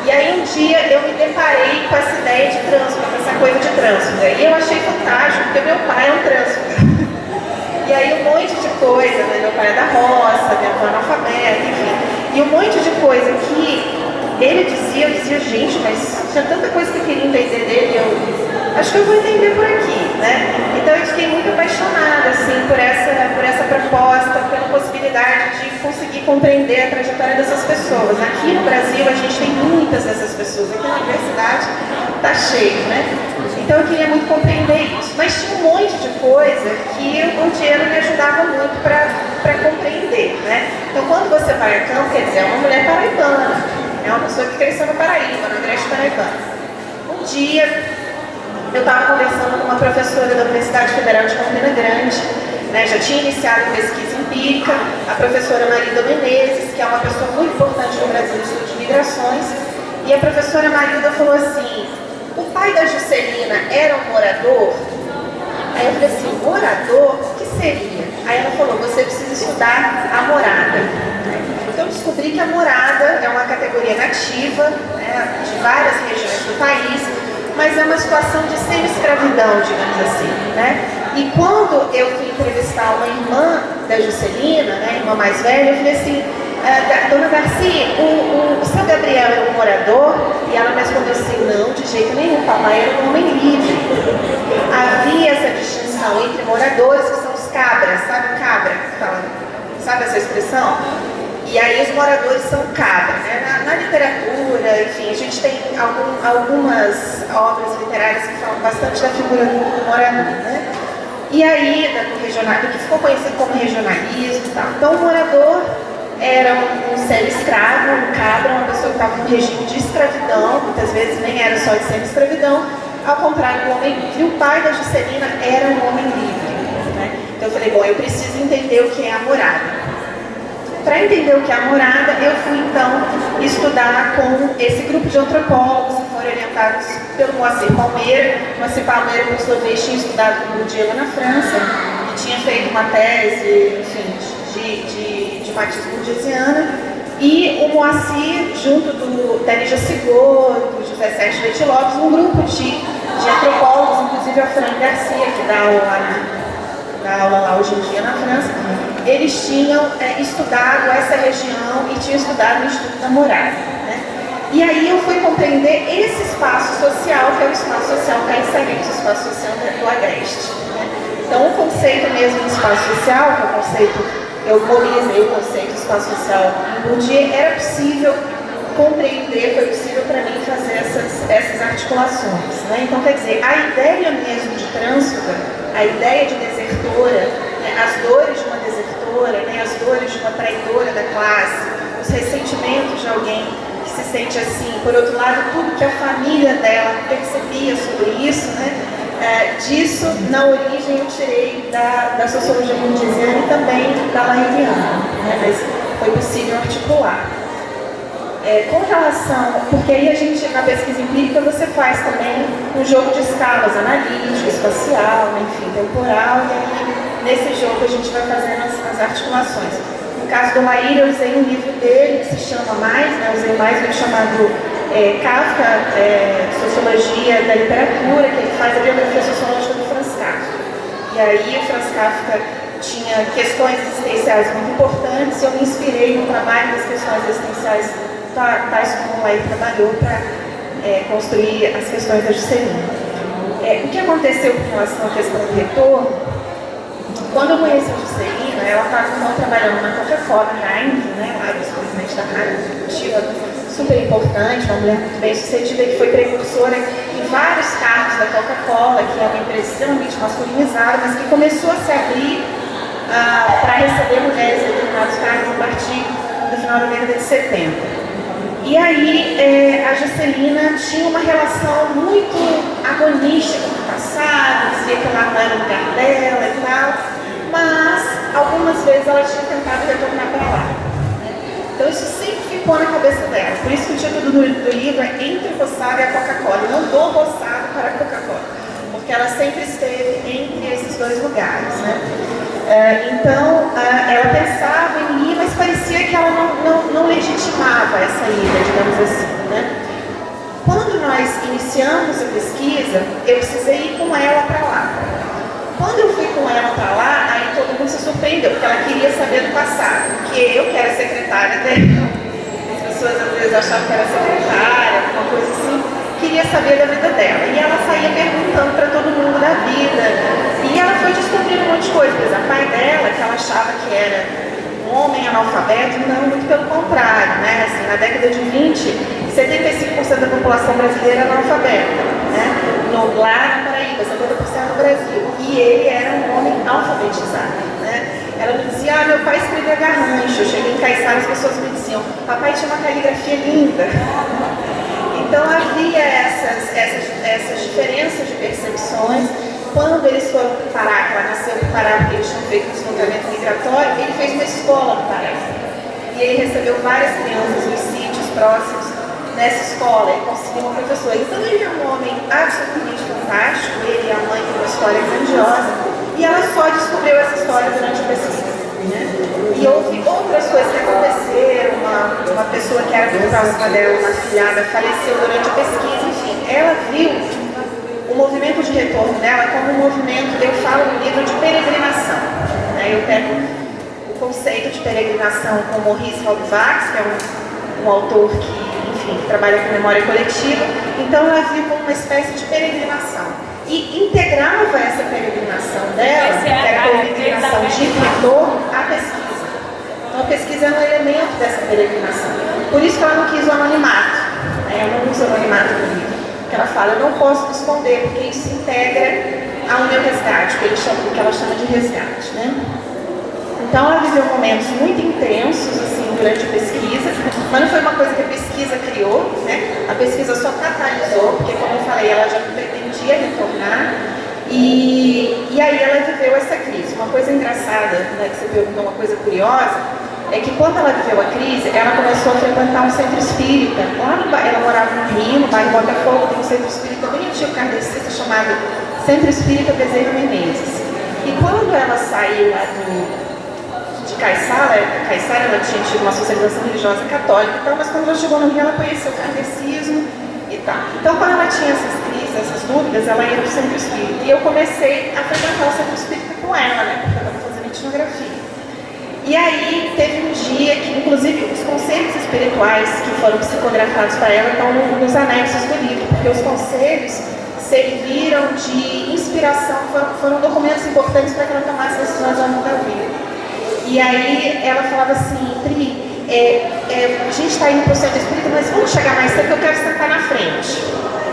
E aí um dia eu me deparei com essa ideia de tránsfuga, com essa coisa de tránsfuga. E eu achei fantástico, porque meu pai é um tránsfuga. E aí um monte de coisa, né? Meu pai é da roça, minha avó é analfabeta, enfim. E um monte de coisa que ele dizia, eu dizia, gente, mas tinha tanta coisa que eu queria entender dele, eu acho que eu vou entender por aqui, né? Então eu fiquei muito apaixonada, assim, por essa proposta, pela possibilidade de conseguir compreender a trajetória dessas pessoas. Aqui no Brasil a gente tem muitas dessas pessoas, aqui na universidade está cheio, né? Então eu queria muito compreender isso, mas tinha um monte de coisa que o Bourdieu me ajudava muito para compreender, né? Então quando você vai a campo, quer dizer, é uma mulher paraibana, é uma pessoa que cresceu na Paraíba, no Agreste Paraibano. Um dia eu estava conversando com uma professora da Universidade Federal de Campina Grande, né, já tinha iniciado pesquisa empírica, a professora Marilda Menezes, que é uma pessoa muito importante no Brasil no estudo de migrações, e a professora Marilda falou assim, o pai da Juscelina era um morador? Aí eu falei assim, morador? O que seria? Aí ela falou, você precisa estudar a morada. Então eu descobri que a morada é uma categoria nativa, né, de várias regiões do país, mas é uma situação de semi-escravidão, digamos assim, né? E quando eu fui entrevistar uma irmã da Juscelina, né, irmã mais velha, eu falei assim, dona Darcy, o seu Gabriel era um morador? E ela me respondeu assim, não, de jeito nenhum, papai era um homem livre. Havia essa distinção entre moradores, que são os cabras, sabe cabra? Sabe essa expressão? E aí os moradores são cabra, né? Na literatura, enfim, a gente tem algumas obras literárias que falam bastante da figura do morador, né? E aí, do que ficou conhecido como regionalismo e tal. Então o morador era um semi-escravo, um cabra, uma pessoa que estava num regime de escravidão, muitas vezes nem era só de semi-escravidão, ao contrário do homem livre. E o pai da Juscelina era um homem livre, né? Então eu falei, bom, eu preciso entender o que é a morada. Para entender o que é a morada, eu fui então estudar com esse grupo de antropólogos que foram orientados pelo Moacir Palmeira. Moacir Palmeira, por sua vez, tinha estudado com o Bourdieu lá na França e tinha feito uma tese, enfim, de matiz bourdieusiana. E o Moacir, junto da Lígia Sigor, do José Sérgio Leite Lopes, um grupo de antropólogos, inclusive a Fran Garcia, que dá aula lá hoje em dia na França, eles tinham estudado essa região e tinham estudado o Instituto da Morada, né? E aí eu fui compreender esse espaço social, que é o espaço social caiçarense, o espaço social do Agreste, né? Então o conceito mesmo de espaço social, que é o conceito, eu mobilizei o conceito de espaço social em Bourdieu, era possível compreender, foi possível para mim fazer essas articulações, né? Então quer dizer, a ideia mesmo de trânsfuga, a ideia de desertora, as dores de uma desertora, né, as dores de uma traidora da classe, os ressentimentos de alguém que se sente assim. Por outro lado, tudo que a família dela percebia sobre isso, né, disso, na origem, eu tirei da sociologia bourdieusiana e também da Laeliana, né, mas foi possível articular. Com relação, porque aí a gente, na pesquisa empírica, você faz também um jogo de escalas, analítico, espacial, enfim, temporal, e aí nesse jogo a gente vai fazendo as articulações. No caso do Laír, eu usei um livro dele que se chama Mais, né, usei mais um livro chamado Kafka, Sociologia da Literatura, que ele faz a biografia sociológica do Franz Kafka. E aí o Franz Kafka tinha questões existenciais muito importantes e eu me inspirei no trabalho das questões existenciais tais como o Laír trabalhou para construir as questões da Juscelina. O que aconteceu com relação à questão do retorno? Quando eu conheci a Juscelina, ela estava então trabalhando na Coca-Cola, Heineken, né, lá vice-presidente da Heineken, super importante, uma mulher muito bem sucedida, que foi precursora em vários cargos da Coca-Cola, que é uma empresa extremamente masculinizada, mas que começou a se abrir para receber mulheres em determinados cargos a partir do final da década de 70. E aí a Juscelina tinha uma relação muito agonística com o passado, dizia que lá não era o lugar dela e tal, mas algumas vezes ela tinha tentado retornar para lá. Então isso sempre ficou na cabeça dela. Por isso que o título do livro é Entre o Roçado e a Coca-Cola, não do roçado para a Coca-Cola, porque ela sempre esteve entre esses dois lugares, né? Então, ela pensava em ir, mas parecia que ela não legitimava essa ida, digamos assim, né? Quando nós iniciamos a pesquisa, eu precisei ir com ela para lá. Quando eu fui com ela para lá, aí todo mundo se surpreendeu, porque ela queria saber do passado, porque eu que era secretária dela, as pessoas às vezes achavam que era secretária, alguma coisa assim, queria saber da vida dela. E ela saía perguntando para todo mundo da vida. E ela foi descobrindo um monte de coisa. Por exemplo, a pai dela, que ela achava que era um homem analfabeto, não, muito pelo contrário, né? Assim, na década de 20, 75% da população brasileira era analfabeta, né? Lá na Paraíba, 50% no Brasil. E ele era um homem alfabetizado, né? Ela me dizia, meu pai escrevia garrancho. Eu cheguei em Caiçara, as pessoas me diziam, papai tinha uma caligrafia linda. Então havia essas diferenças de percepções. Quando eles foram para o Pará, que ela nasceu no Pará, porque eles tinham feito um deslocamento migratório, ele fez uma escola no Pará. E ele recebeu várias crianças nos sítios próximos nessa escola, ele conseguiu uma professora. Então ele é um homem absolutamente fantástico, ele e a mãe têm uma história grandiosa, e ela só descobriu essa história durante a pesquisa. Né? E houve outras coisas que aconteceram, uma pessoa que era próxima dela, uma afilhada, faleceu durante a pesquisa, enfim, ela viu o movimento de retorno dela como um movimento, eu falo no livro, de peregrinação. Né? Eu pego o conceito de peregrinação com Maurice Rothbard, que é um autor que trabalha com memória coletiva. Então ela viu como uma espécie de peregrinação. E integrava essa peregrinação dela, que era a peregrinação de retorno, à pesquisa. Então a pesquisa é um elemento dessa peregrinação. Por isso que ela não quis o anonimato. Né? Eu não uso anonimato no livro. Porque ela fala, eu não posso me esconder, porque isso se integra ao meu resgate, que ela chama de resgate. Né? Então ela viveu momentos muito intensos assim, durante a pesquisa, mas não foi uma coisa que a pesquisa criou, né? A pesquisa só catalisou, porque como eu falei, ela já pretendia retornar, e aí ela viveu essa crise. Uma coisa engraçada, né, que você perguntou, uma coisa curiosa, é que quando ela viveu a crise, ela começou a frequentar um centro espírita. Lá no bairro, ela morava no Rio, no bairro Botafogo, tem um centro espírita bem antigo, kardecista, chamado Centro Espírita Bezerra Menezes. E quando ela saiu lá de Caiçara, ela tinha tido uma socialização religiosa católica e tal, mas quando ela chegou no Rio, ela conheceu o kardecismo e tal. Então, quando ela tinha essas crises, essas dúvidas, ela ia para o centro espírita. E eu comecei a frequentar o centro espírita com ela, né, porque ela estava fazendo etnografia. E aí, teve um dia que, inclusive, os conselhos espirituais que foram psicografados para ela estão nos anexos do livro, porque os conselhos serviram de inspiração, foram documentos importantes para que ela tomasse decisões ao longo da vida. E aí ela falava assim, Pri, a gente está indo para o centro espírita, mas vamos chegar mais cedo que eu quero sentar na frente.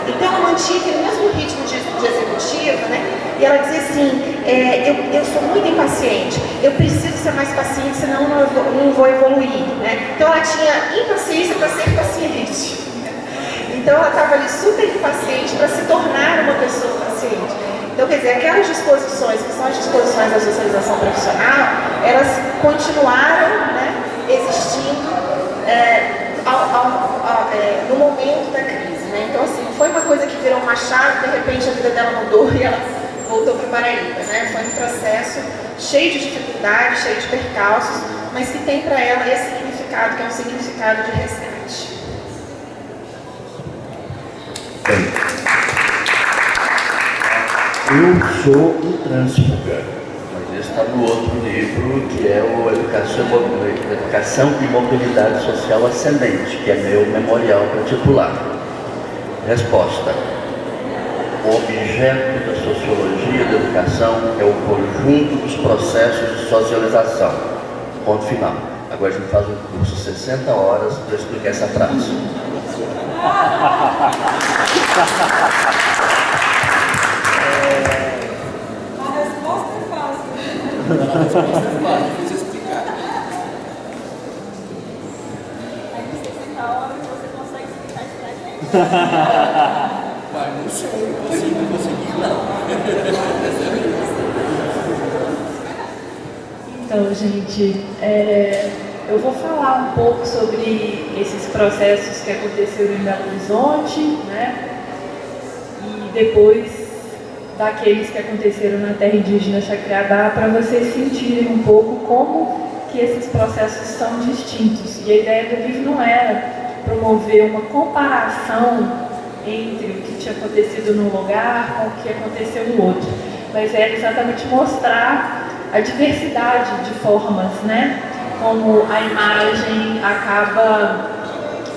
Então eu mantive o mesmo ritmo de executiva, né? E ela dizia assim, eu sou muito impaciente, eu preciso ser mais paciente, senão eu não vou evoluir, né? Então ela tinha impaciência para ser paciente. Então ela estava ali super impaciente para se tornar uma pessoa paciente. Então, quer dizer, aquelas disposições, que são as disposições da socialização profissional, elas continuaram, né, existindo no momento da crise. Né? Então, assim, não foi uma coisa que virou uma chave, de repente a vida dela mudou e ela voltou para o Paraíba. Né? Foi um processo cheio de dificuldades, cheio de percalços, mas que tem para ela esse significado, que é um significado de resgate. Eu sou um trânsfuga, mas isso está no outro livro, que é o Educação e Mobilidade Social Ascendente, que é meu memorial particular. Resposta. O objeto da sociologia da educação é o conjunto dos processos de socialização. Ponto final. Agora a gente faz um curso 60 horas para explicar essa frase. Deixa eu explicar. Mas não sei, consegui não. Então, gente, eu vou falar um pouco sobre esses processos que aconteceram em Belo Horizonte, né? E depois daqueles que aconteceram na terra indígena Chacreabá, para vocês sentirem um pouco como que esses processos são distintos. E a ideia do livro não era promover uma comparação entre o que tinha acontecido num lugar com o que aconteceu no outro, mas era exatamente mostrar a diversidade de formas, né? Como a imagem acaba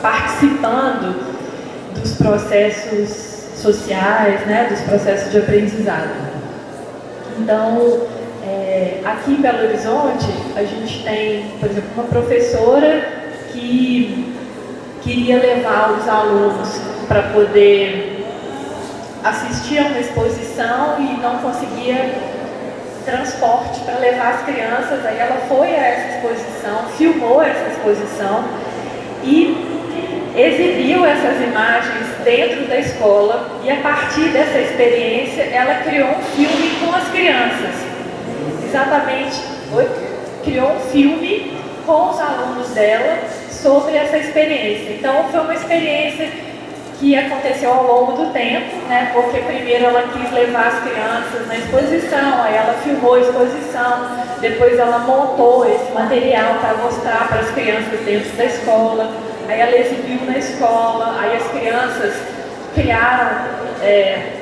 participando dos processos sociais, né? Dos processos de aprendizado. Então, aqui em Belo Horizonte, a gente tem, por exemplo, uma professora que queria levar os alunos para poder assistir a uma exposição e não conseguia transporte para levar as crianças. Aí ela foi a essa exposição, filmou essa exposição e exibiu essas imagens dentro da escola, e a partir dessa experiência ela criou um filme com as crianças. Exatamente, criou um filme com os alunos dela sobre essa experiência. Então foi uma experiência que aconteceu ao longo do tempo, né? Porque primeiro ela quis levar as crianças na exposição, aí ela filmou a exposição, depois ela montou esse material para mostrar para as crianças dentro da escola, aí ela exibiu na escola, aí as crianças criaram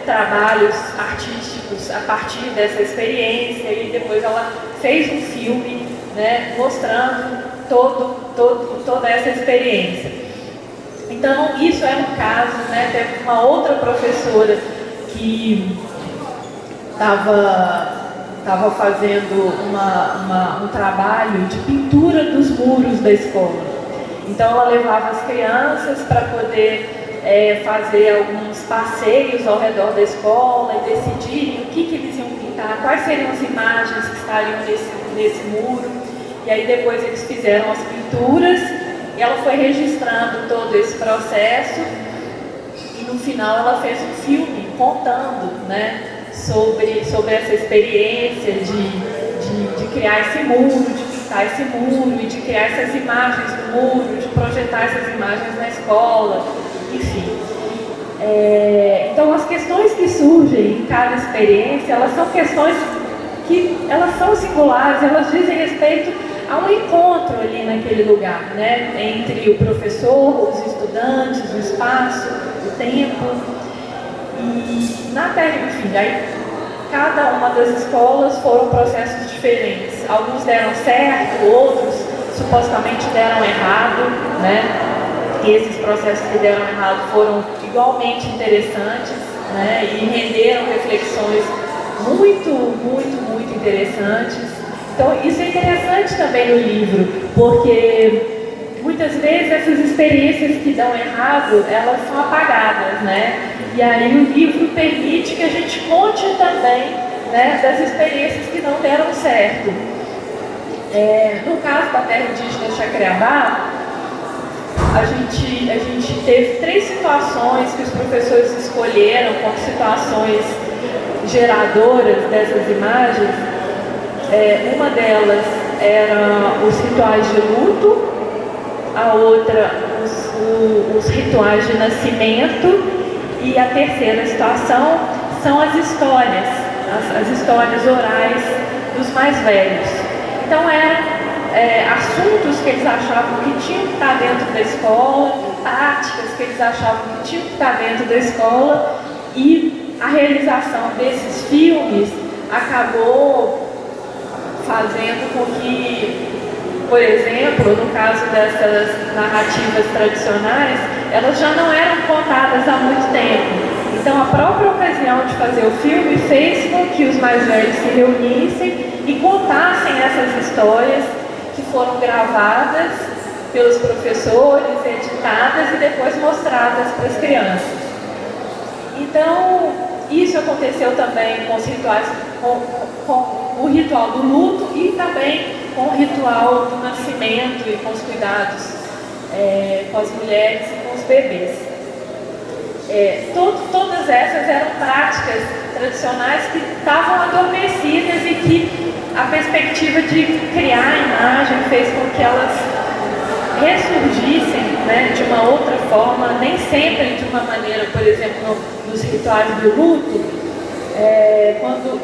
trabalhos artísticos a partir dessa experiência, e depois ela fez um filme, né, mostrando toda essa experiência. Então, isso é um caso, né? Teve uma outra professora que estava fazendo um trabalho de pintura dos muros da escola. Então, ela levava as crianças para poder fazer alguns passeios ao redor da escola e decidirem o que eles iam pintar, quais seriam as imagens que estariam nesse muro. E aí, depois, eles fizeram as pinturas. E ela foi registrando todo esse processo e no final ela fez um filme contando, né, sobre essa experiência de criar esse muro, de pintar esse muro e de criar essas imagens do muro, de projetar essas imagens na escola, enfim. Então as questões que surgem em cada experiência, elas são questões que elas são singulares, elas dizem respeito há um encontro ali naquele lugar, né? Entre o professor, os estudantes, o espaço, o tempo. E na Terra, enfim, aí cada uma das escolas foram processos diferentes. Alguns deram certo, outros supostamente deram errado, né? E esses processos que deram errado foram igualmente interessantes, né? E renderam reflexões muito interessantes. Então, isso é interessante também no livro, porque muitas vezes essas experiências que dão errado, elas são apagadas, né? E aí o livro permite que a gente conte também, né, das experiências que não deram certo. No caso da terra indígena Chacreabá, a gente teve 3 situações que os professores escolheram como situações geradoras dessas imagens. Uma delas era os rituais de luto, a outra os rituais de nascimento, e a terceira situação são as histórias, as histórias orais dos mais velhos. Então eram assuntos que eles achavam que tinham que estar dentro da escola, práticas que eles achavam que tinham que estar dentro da escola, e a realização desses filmes acabou fazendo com que, por exemplo, no caso dessas narrativas tradicionais, elas já não eram contadas há muito tempo. Então, a própria ocasião de fazer o filme fez com que os mais velhos se reunissem e contassem essas histórias que foram gravadas pelos professores, editadas e depois mostradas para as crianças. Então, isso aconteceu também com os rituais, com o ritual do luto e também com o ritual do nascimento e com os cuidados com as mulheres e com os bebês. Todas essas eram práticas tradicionais que estavam adormecidas e que a perspectiva de criar a imagem fez com que elas ressurgissem, né, de uma outra forma, nem sempre de uma maneira, por exemplo, nos rituais do luto, quando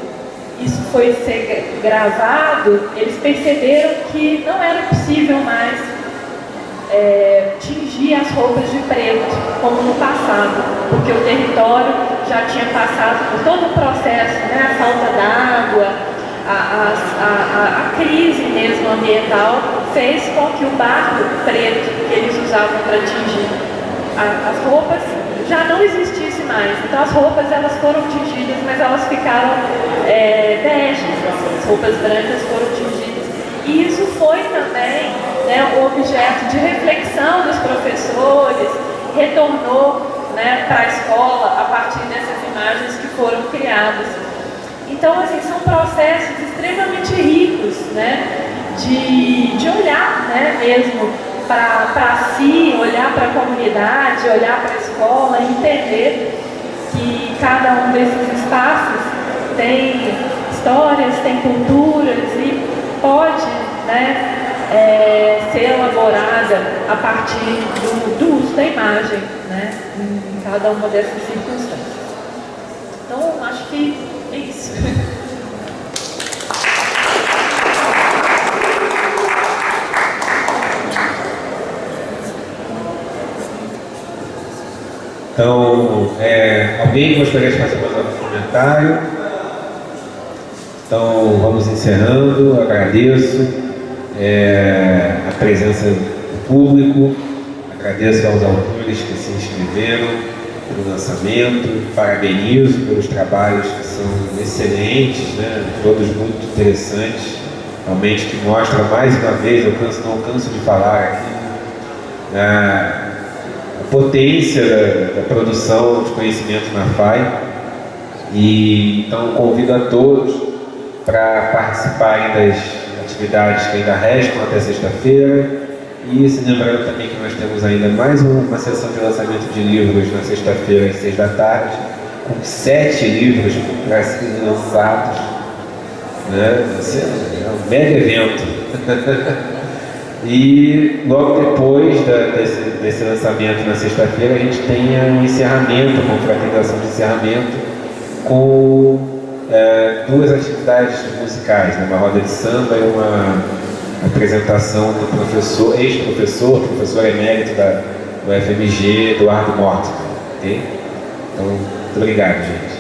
isso foi ser gravado, eles perceberam que não era possível mais tingir as roupas de preto, como no passado, porque o território já tinha passado por todo o processo, né? A falta d'água, a crise mesmo ambiental fez com que o barro preto que eles usavam para tingir as roupas já não existisse mais. Então as roupas elas foram tingidas, mas elas ficaram beges, as roupas brancas foram tingidas. E isso foi também, né, um objeto de reflexão dos professores, retornou, né, para a escola a partir dessas imagens que foram criadas. Então, assim, são processos extremamente ricos, né, de olhar, né, mesmo para si, olhar para a comunidade, olhar para a escola, entender que cada um desses espaços tem histórias, tem culturas e pode, né, ser elaborada a partir do uso da imagem, né, em cada uma dessas circunstâncias. Então, acho que é isso. Então, alguém gostaria de fazer mais algum comentário? Então, vamos encerrando. Agradeço a presença do público, agradeço aos autores que se inscreveram pelo lançamento, parabenizo pelos trabalhos que são excelentes, né? Todos muito interessantes, realmente que mostram mais uma vez, não canso de falar aqui, a potência da produção de conhecimento na FAI. E então convido a todos para participarem das atividades que ainda restam até sexta-feira. E se lembrando também que nós temos ainda mais uma sessão de lançamento de livros na sexta-feira às 6 da tarde, com 7 livros para serem lançados, né? É um mega evento. E logo depois desse lançamento na sexta-feira, a gente tem um encerramento, uma confraternização de encerramento, com 2 atividades musicais, né? Uma roda de samba e uma apresentação do professor, professor emérito do FMG, Eduardo Mortimer. Okay? Então, muito obrigado, gente.